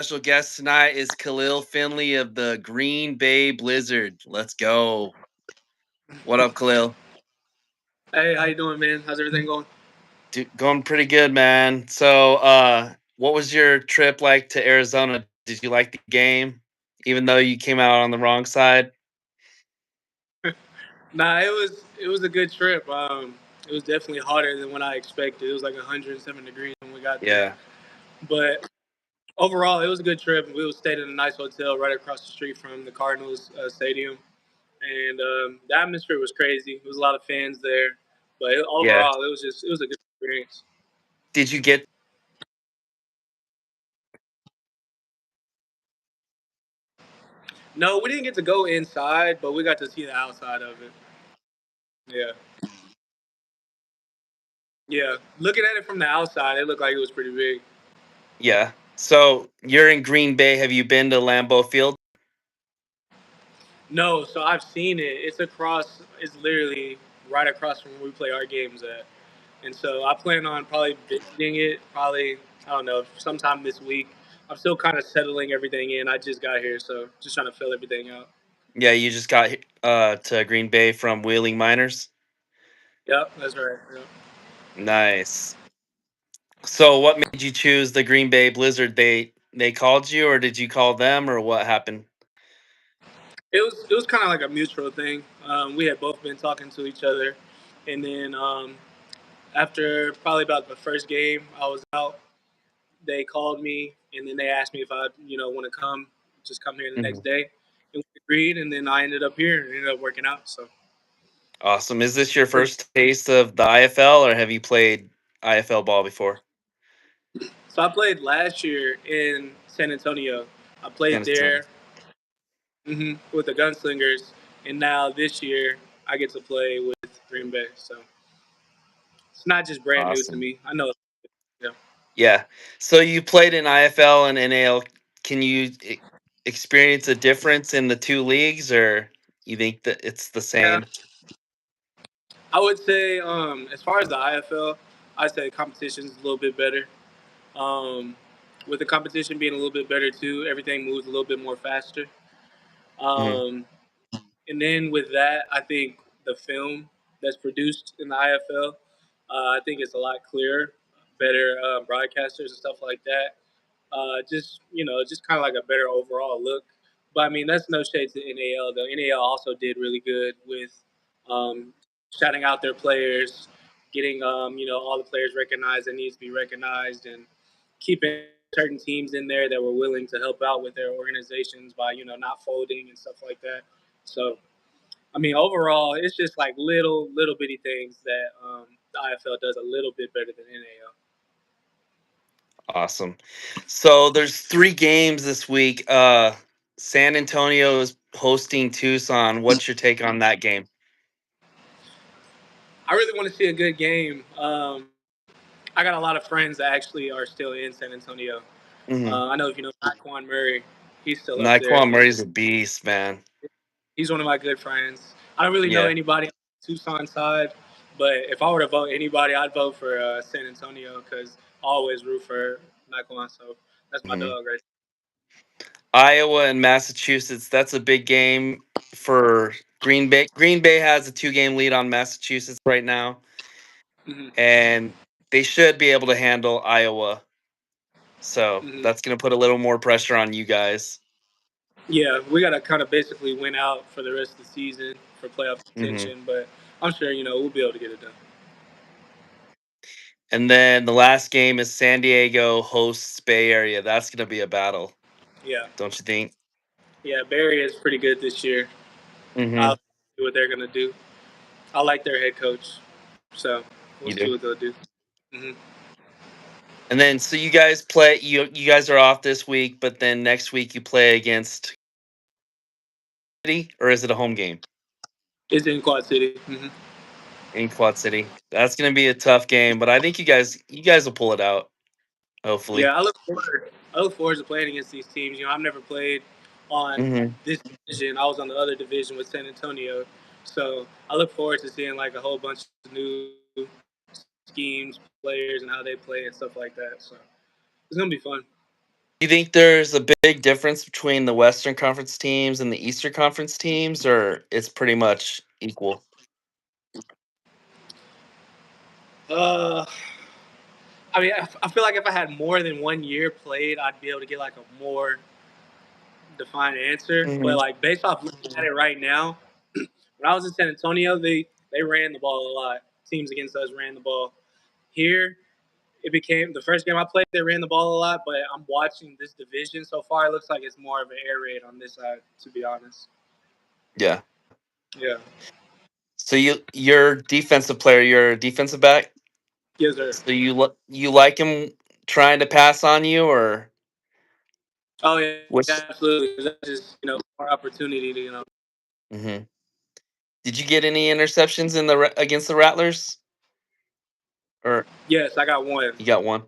special guest tonight is Khalil Finley of the Green Bay Blizzard. Let's go. What up, Khalil? Hey, how you doing, man? How's everything going? Going pretty good, man. So, what was your trip like to Arizona? Did you like the game, even though you came out on the wrong side? Nah, it was a good trip. It was definitely hotter than what I expected. It was like 107 degrees when we got there, Yeah, but overall, it was a good trip. We stayed in a nice hotel right across the street from the Cardinals stadium, and the atmosphere was crazy. There was a lot of fans there, but yeah. overall, it was a good experience. Did you get No, we didn't get to go inside, but we got to see the outside of it. Yeah, yeah. Looking at it from the outside, it looked like it was pretty big. Yeah. So you're in Green Bay. Have you been to Lambeau Field? No, so I've seen it. It's across. It's literally right across from where we play our games at, and so I plan on probably visiting it. Probably I don't know sometime this week. I'm still kind of settling everything in. I just got here, so just trying to fill everything out. Yeah, you just got to Green Bay from Wheeling Miners. Yep, that's right. Yep. Nice. So what made you choose the Green Bay Blizzard? They called you or did you call them or what happened? It was kind of like a mutual thing. We had both been talking to each other, and then after probably about the first game, I was out. They called me and then they asked me if I, want to just come here the next Mhm. day. And we agreed, and then I ended up here and it ended up working out. So, Awesome. Is this your first taste of the IFL or have you played IFL ball before? so I played last year in San Antonio. I played San Antonio. there with the Gunslingers, and now this year I get to play with Green Bay. So it's not just brand new to Awesome. me. I know. Yeah. Yeah. So you played in IFL and NAL. Can you experience a difference in the two leagues or you think that it's the Yeah, same? I would say as far as the IFL, I'd say the competition's a little bit better. Um, with the competition being a little bit better too, everything moves a little bit more faster. Mhm. Um, and then with that, I think the film that's produced in the IFL, I think it's a lot clearer, better broadcasters and stuff like that. Just kind of like a better overall look. But I mean, that's no shade to NAL though. NAL also did really good with um, shouting out their players, getting all the players recognized that needs to be recognized, and keeping certain teams in there that were willing to help out with their organizations by not folding and stuff like that. So I mean, overall, it's just like little bitty things that the IFL does a little bit better than NAL. Awesome. So there's 3 games this week. San Antonio is hosting Tucson. What's your take on that game? I really want to see a good game. I got a lot of friends that actually are still in San Antonio. Mhm. I know if you know Naquan Murray, he's still up there. Naquan Murray's a beast, man. He's one of my good friends. I don't really know Yeah. anybody on the Tucson side, but if I were to vote anybody, I'd vote for San Antonio because I always root for Naquan. So that's my Mhm. dog right Iowa and Massachusetts, that's a big game for Green Bay. Green Bay has a 2-game lead on Massachusetts right now, there. and they should be able to handle Iowa. So, Hmm. that's gonna put a little more pressure on you guys. Yeah, we got to kind of basically win out for the rest of the season for playoff Mhm. contention, but I'm sure we'll be able to get it done. And then the last game is San Diego hosts Bay Area. That's gonna be a battle, Yeah, don't you think? yeah. Barry is pretty good this year. I'll Mhm. see what they're gonna do. I like their head coach, so we'll You see do? what they'll do. Hmm. And then so you guys are off this week, but then next week you play against City or is it a home game It's in Quad City. in Quad City? That's going to be a tough game, but I think you guys will pull it out hopefully. Yeah, I look forward to playing against these teams. I've never played on Mhm. this division. I was on the other division with San Antonio, so I look forward to seeing like a whole bunch of new schemes, players, and how they play and stuff like that. So it's gonna be fun. You think there's a big difference between the Western Conference teams and the Eastern Conference teams, or it's pretty much equal? Uh, I mean, I feel like if I had more than 1 year played, I'd be able to get like a more defined answer. But Hmm. like based off looking at it right now, when I was in San Antonio, they ran the ball a lot. Teams against us ran the ball. Here, it became the first game I played. They ran the ball a lot, but I'm watching this division so far. It looks like it's more of an air raid on this side, to be honest. Yeah. Yeah. So you're defensive player. You're a defensive back. Yes, sir. So you like him trying to pass on you, or Oh yeah, which? absolutely. That's just more opportunity to Hmm. Did you get any interceptions in the against the Rattlers, or Yes, I got one. you got one?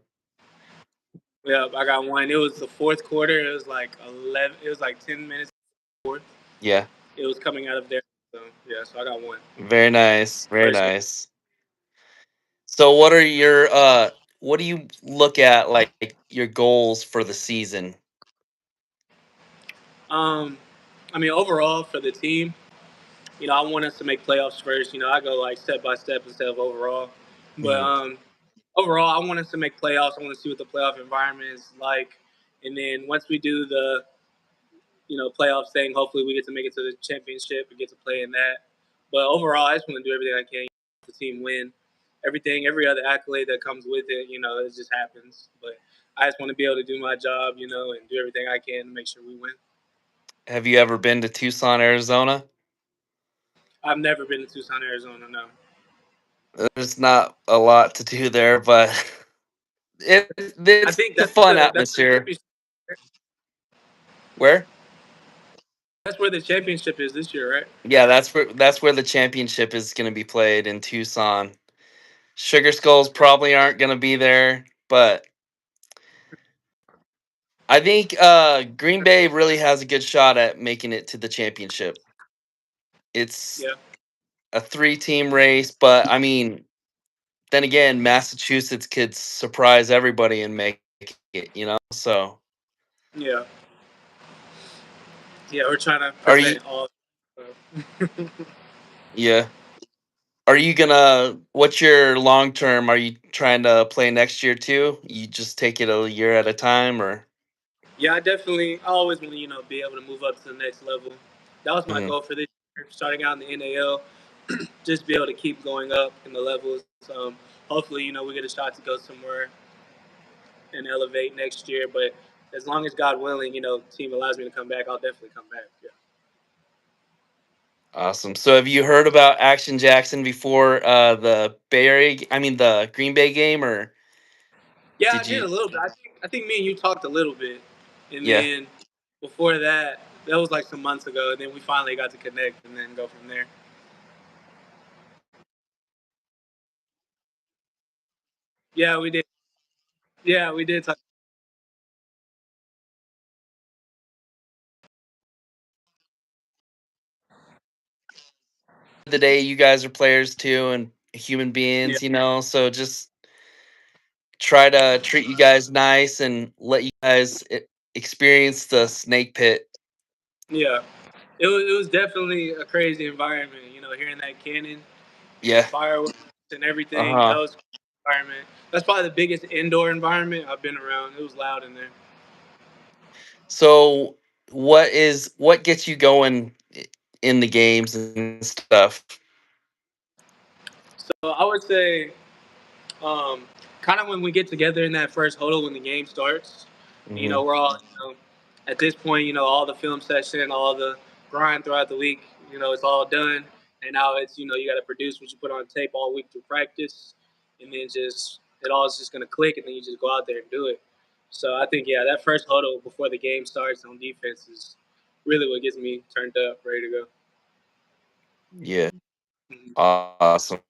Yeah, I got one. It was the fourth quarter. It was like 11. It was like 10 minutes before. Yeah. It was coming out of there. So yeah, so I got one. Very nice. Very First game. nice. So what do you look at like your goals for the season? Um, I mean, overall for the team, I want us to make playoffs first. I go like step by step instead of overall. But Hmm. overall, I want us to make playoffs. I want to see what the playoff environment is like, and then once we do the playoff thing, hopefully we get to make it to the championship and get to play in that. But overall, I just want to do everything I can to the team win. Everything, every other accolade that comes with it, it just happens. But I just want to be able to do my job, and do everything I can to make sure we win. Have you ever been to Tucson, Arizona? I've never been to Tucson, Arizona. No. There's not a lot to do there, but I it's think a fun that's the atmosphere. championship. Where? That's where the championship is this year, right? Yeah, that's where the championship is going to be played in Tucson. Sugar Skulls probably aren't going to be there, but I think Green Bay really has a good shot at making it to the championship. It's Yeah, a three-team race, but I mean, then again, Massachusetts could surprise everybody and make it. So, yeah, yeah. We're trying to are you? prevent all. Yeah. Are you gonna? What's your long term? Are you trying to play next year too? You just take it a year at a time, or? Yeah, I always want to be able to move up to the next level. That was my Mhm. goal for this year, starting out in the NAL, just be able to keep going up in the levels. Hopefully, we get a shot to go somewhere and elevate next year. But as long as God willing, team allows me to come back, I'll definitely come back. Yeah. Awesome. So, have you heard about Action Jackson before the Bay Area? I mean, the Green Bay game, or Yeah, I did did you? a little bit. I think me and you talked a little bit, and Yeah. then before that, that was like some months ago, and then we finally got to connect and then go from there. Yeah, we did. Yeah, we did talk. The day you guys are players too and human Yeah, beings. So just try to treat you guys nice and let you guys experience the snake pit. yeah. It was definitely a crazy environment. Hearing that cannon and the Yeah. fireworks and everything. That Uh-huh. was a crazy environment. That's probably the biggest indoor environment I've been around. It was loud in there. So what gets you going in the games and stuff? So I would say, um, kind of when we get together in that first huddle when the game starts. Hmm. We're all at this point, all the film session, all the grind throughout the week, it's all done, and now it's you got to produce what you put on tape all week through practice, and then just it all is just gonna click, and then you just go out there and do it. So I think that first huddle before the game starts on defense is really what gets me turned up, ready to go. Yeah. Mhm. Awesome.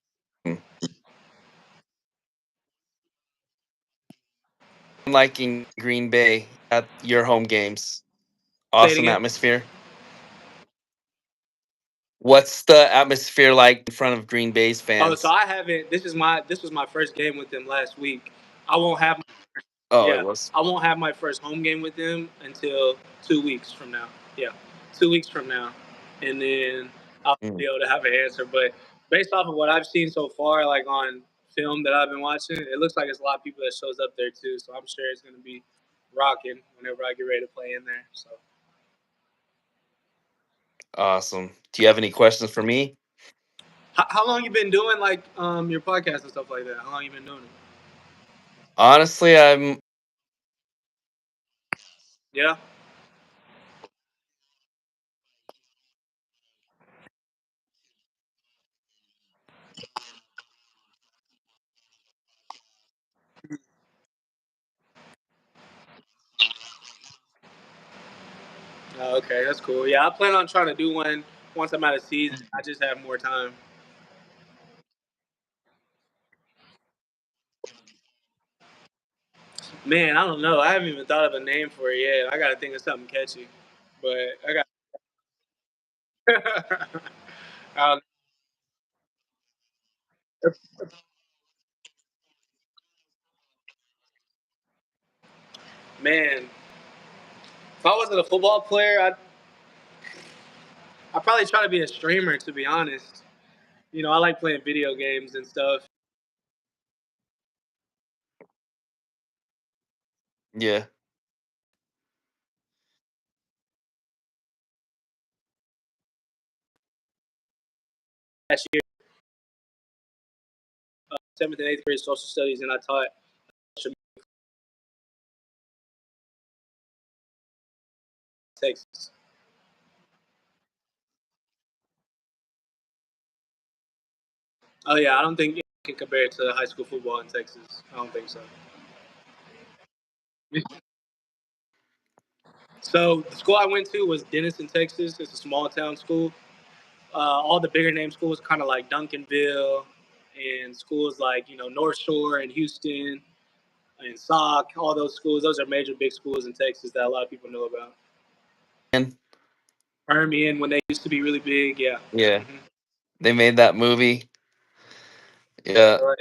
Like in Green Bay at your home games. Say it Awesome again. atmosphere. What's the atmosphere like in front of Green Bay's Oh, so fans? I haven't. This was my first game with them last week. I won't have. Oh, it Yeah, was. I won't have my first home game with them until 2 weeks from now. Yeah, 2 weeks from now, and then I'll Mm. be able to have an answer. But based off of what I've seen so far, like on film that I've been watching, it looks like it's a lot of people that shows up there too. So I'm sure it's going to be rocking whenever I get ready to play in there. So Awesome. Do you have any questions for me? how long you been doing like your podcast and stuff like that? How long you been doing it? Honestly, I'm Yeah. Oh, okay, that's cool. Yeah, I plan on trying to do one once I'm out of season. I just have more time. Man, I don't know. I haven't even thought of a name for it yet. I got to think of something catchy. But I got. um, man, if I wasn't a football player, I'd probably try to be a streamer. To be honest, I like playing video games and stuff. yeah. Last year, seventh and eighth grade social studies, and I taught Texas. Oh yeah, I don't think you can compare it to high school football in Texas. I don't think so. So the school I went to was Denison, Texas. It's a small town school. All the bigger name schools, kind of like Duncanville, and schools like North Shore and Houston and Sock. All those schools, those are major big schools in Texas that a lot of people know about. And Permian, when they used to be really big, yeah. yeah, Hmm. they made that movie. Yeah. Right.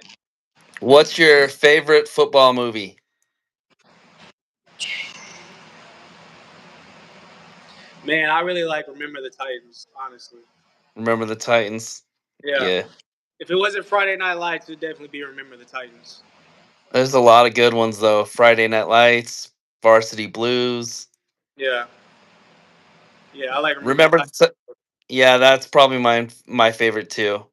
What's your favorite football movie? Man, I really like Remember the Titans, honestly. Remember the Titans? Yeah. Yeah. If it wasn't Friday Night Lights, it'd definitely be Remember the Titans. There's a lot of good ones though. Friday Night Lights, Varsity Blues. Yeah. Yeah, I like Remember the Remember Titans. the Yeah, that's probably my favorite too.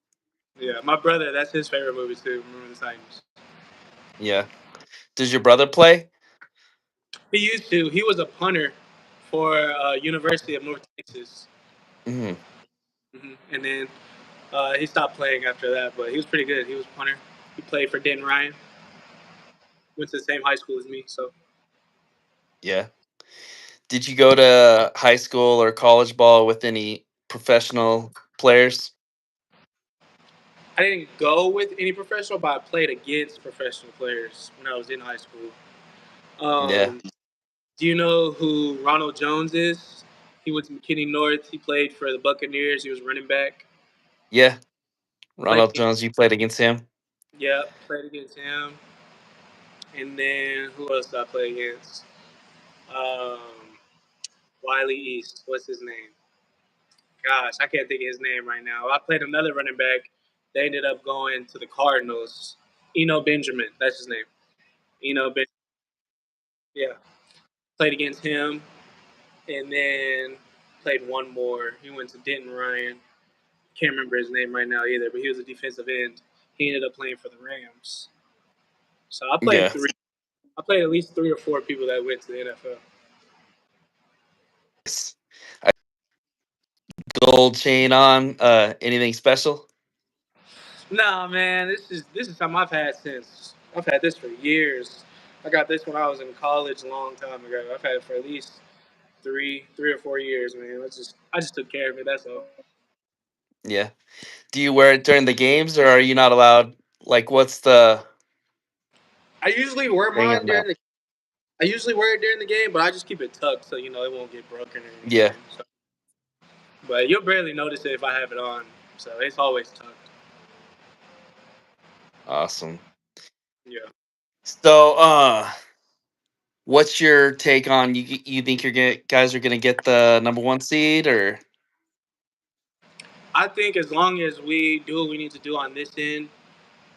Yeah, my brother, that's his favorite movie too, Remember the Titans. Yeah. Does your brother play? He used to. He was a punter for University of North Texas. Mhm. And then he stopped playing after that, but he was pretty good. He was a punter. He played for Denton Ryan. Went to the same high school as me, so Yeah. Did you go to high school or college ball with any professional players? I didn't go with any professional, but I played against professional players when I was in high school. Yeah. Um, do you know who Ronald Jones is? He went to McKinney North. He played for the Buccaneers. He was running back. Yeah. Played Ronald against, Jones, you played against him? yeah, played against him. And then who else did I play against? Um, Wiley East. What's his name? Gosh, I can't think of his name right now. I played another running back. They ended up going to the Cardinals. Eno Benjamin, that's his name. Eno Ben. Yeah, played against him, and then played one more. He went to Denton Ryan. Can't remember his name right now either, but he was a defensive end. He ended up playing for the Rams. So I played Yeah. three. I played at least three or four people that went to the NFL. Nice. Gold chain on. Anything special? Nah, man, this is something I've had since I've had this for years. I got this when I was in college a long time ago. I've had it for at least three or 4 years, man. I just took care of it. That's all. Yeah. Do you wear it during the games or are you not allowed? Like, what's the I usually wear thing mine on that? during the. I usually wear it during the game, but I just keep it tucked so it won't get broken or Yeah. anything. So, but you'll barely notice it if I have it on. So it's always tucked. Awesome. Yeah. So, What's your take on you think guys are gonna get the number one seed or I think as long as we do what we need to do on this end,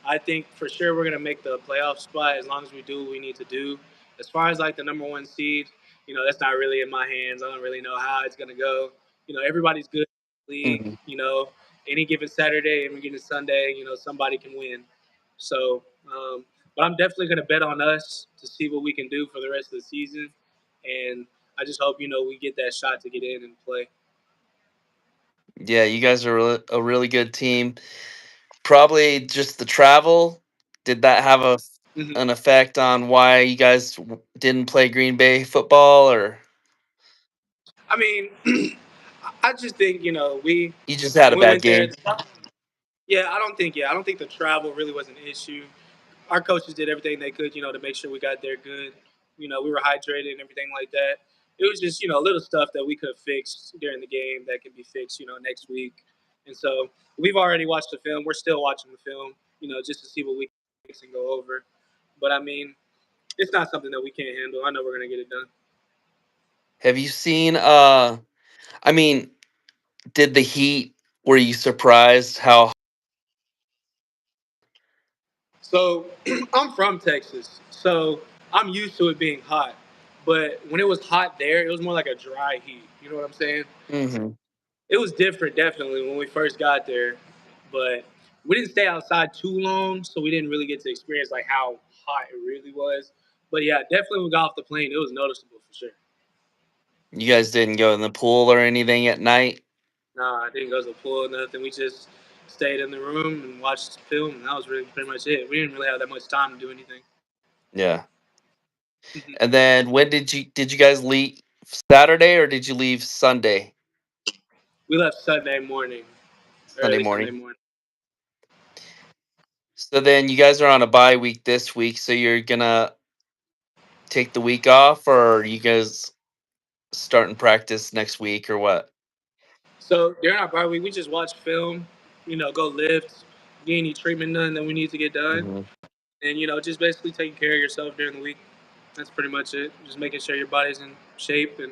I think for sure we're gonna make the playoff spot as long as we do what we need to do. As far as like the number one seed, that's not really in my hands. I don't really know how it's gonna go. Everybody's good in the league. Mhm. Any given Saturday, any given Sunday, somebody can win. So, but I'm definitely gonna bet on us to see what we can do for the rest of the season, and I just hope we get that shot to get in and play. Yeah, you guys are a really good team. Probably just the travel. Did that have Mhm. an effect on why you guys didn't play Green Bay football, or I mean, I just think we you just had a we bad went there. game? Yeah, I don't think the travel really was an issue. Our coaches did everything they could, to make sure we got there good. We were hydrated and everything like that. It was just, little stuff that we could have fixed during the game that could be fixed, next week. And so we've already watched the film. We're still watching the film, just to see what we can fix and go over. But I mean, it's not something that we can't handle. I know we're gonna get it done. Have you seen? I mean, did the Heat? Were you surprised how? So I'm from Texas, so I'm used to it being hot. But when it was hot there, it was more like a dry heat. You know what I'm saying? Hmm. It was different, definitely, when we first got there. But we didn't stay outside too long, so we didn't really get to experience like how hot it really was. But yeah, definitely when we got off the plane, it was noticeable for sure. You guys didn't go in the pool or anything at night? Nah, I didn't go to the pool, nothing. We just stayed in the room and watched film, and that was really pretty much it. We didn't really have that much time to do anything. Yeah. And then when did you guys leave Saturday or did you leave Sunday? We left Sunday morning, Sunday early Sunday morning. morning. So then you guys are on a bye week this week, so you're gonna take the week off, or are you guys starting practice next week or what? So during our bye week, we just watch film, go lift, get any treatment done that we need to get done, Hmm. and just basically taking care of yourself during the week. That's pretty much it. Just making sure your body's in shape and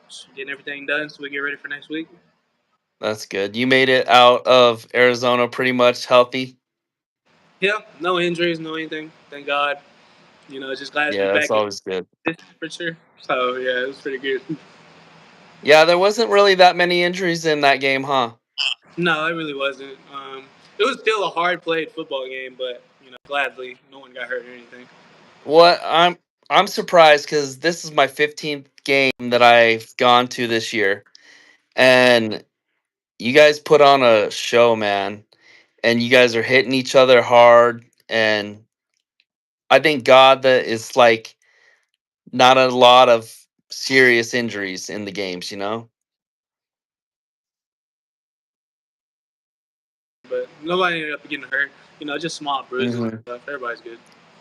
just getting everything done so we get ready for next week. That's good. You made it out of Arizona pretty much healthy. Yeah, no injuries, no anything. Thank God. Just glad to be Yeah, that's back in always good. this for sure. So yeah, it was pretty good. Yeah, there wasn't really that many injuries in that game, huh? No, it really wasn't. It was still a hard played football game, but gladly no one got hurt or anything. What I'm surprised because this is my 15th game that I've gone to this year, and you guys put on a show, man. And you guys are hitting each other hard, and I thank God that it's like not a lot of serious injuries in the games, you know? But nobody ended up getting hurt. Just small bruises and Hmm. stuff. Everybody's good.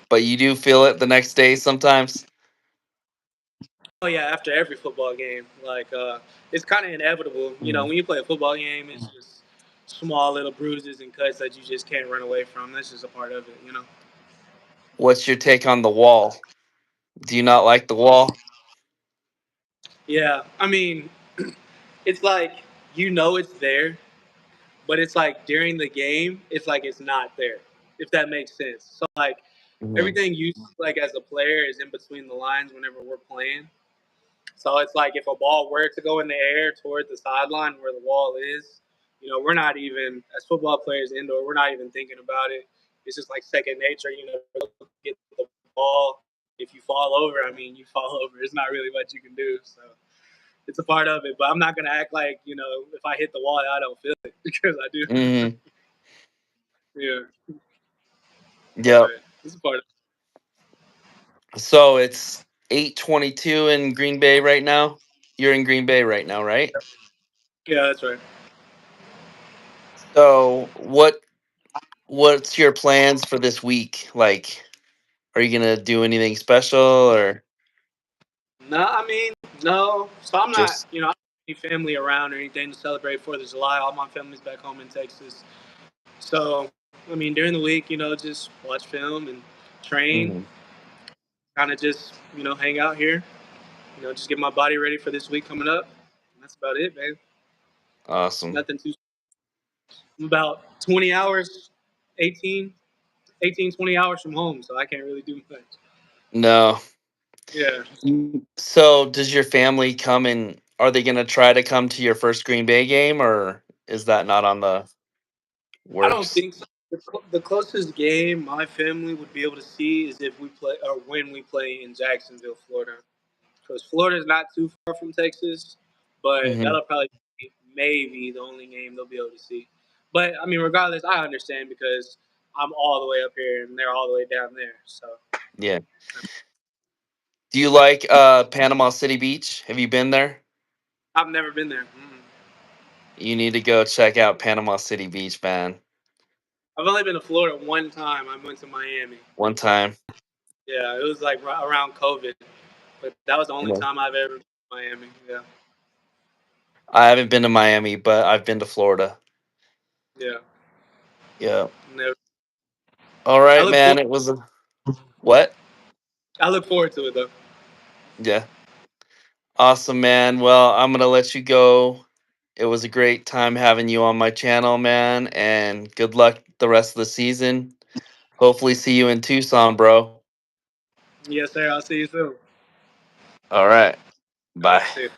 But you do feel it the next day sometimes. Oh yeah, after every football game, like it's kind of inevitable. Mhm. When you play a football game, it's just small little bruises and cuts that you just can't run away from. That's just a part of it. What's your take on the wall? Do you not like the wall? Yeah, I mean, it's like it's there, but it's like during the game, it's like it's not there. If that makes sense. So like Hmm. everything you see, like as a player is in between the lines whenever we're playing. So it's like if a ball were to go in the air toward the sideline where the wall is, we're not even as football players indoor, we're not even thinking about it. It's just like second nature, get the ball. If you fall over, I mean, you fall over. It's not really what you can do. So it's a part of it. But I'm not gonna act like if I hit the wall, I don't feel it because I do. Hmm. Yeah, Yep. but it's a part of So it's 8:22 in Green Bay right now. You're in Green Bay right now, right? it. Yeah, that's right. So what's your plans for this week? Like, are you gonna do anything special or No, I mean, no. So I'm not, just? I don't have any family around or anything to celebrate 4th of July. All my family's back home in Texas. So, I mean, during the week, just watch film and train. Mhm. kind of just hang out here. Just get my body ready for this week coming up. And that's about it, man. Awesome. Nothing too. I'm about 20 hours, 18, 18, 20 hours from home, so I can't really do much. No. Yeah, So, does your family come and are they going to try to come to your first Green Bay game, or is that not on the I don't works? think so. The closest game my family would be able to see is if we play or when we play in Jacksonville, Florida. Because Florida is not too far from Texas, but Hmm. that'll probably be maybe the only game they'll be able to see. But I mean, regardless, I understand because I'm all the way up here and they're all the way down there. So Yeah. Do you like Panama City Beach? Have you been there? I've never been there. You need to go check out Panama City Beach, man. I've only been to Florida one time. I went to Miami. One time. Yeah, it was like around COVID, but that was the only Yeah. time I've ever been to Miami. Yeah, I haven't been to Miami, but I've been to Florida. yeah, Yeah. never. All I right, look forward. man. It was a what? I look forward to it though. Yeah. Awesome, man. Well, I'm gonna let you go. It was a great time having you on my channel, man, and good luck the rest of the season. Hopefully see you in Tucson, bro. Yes, sir. I'll see you soon. All right. All Bye. right, see you.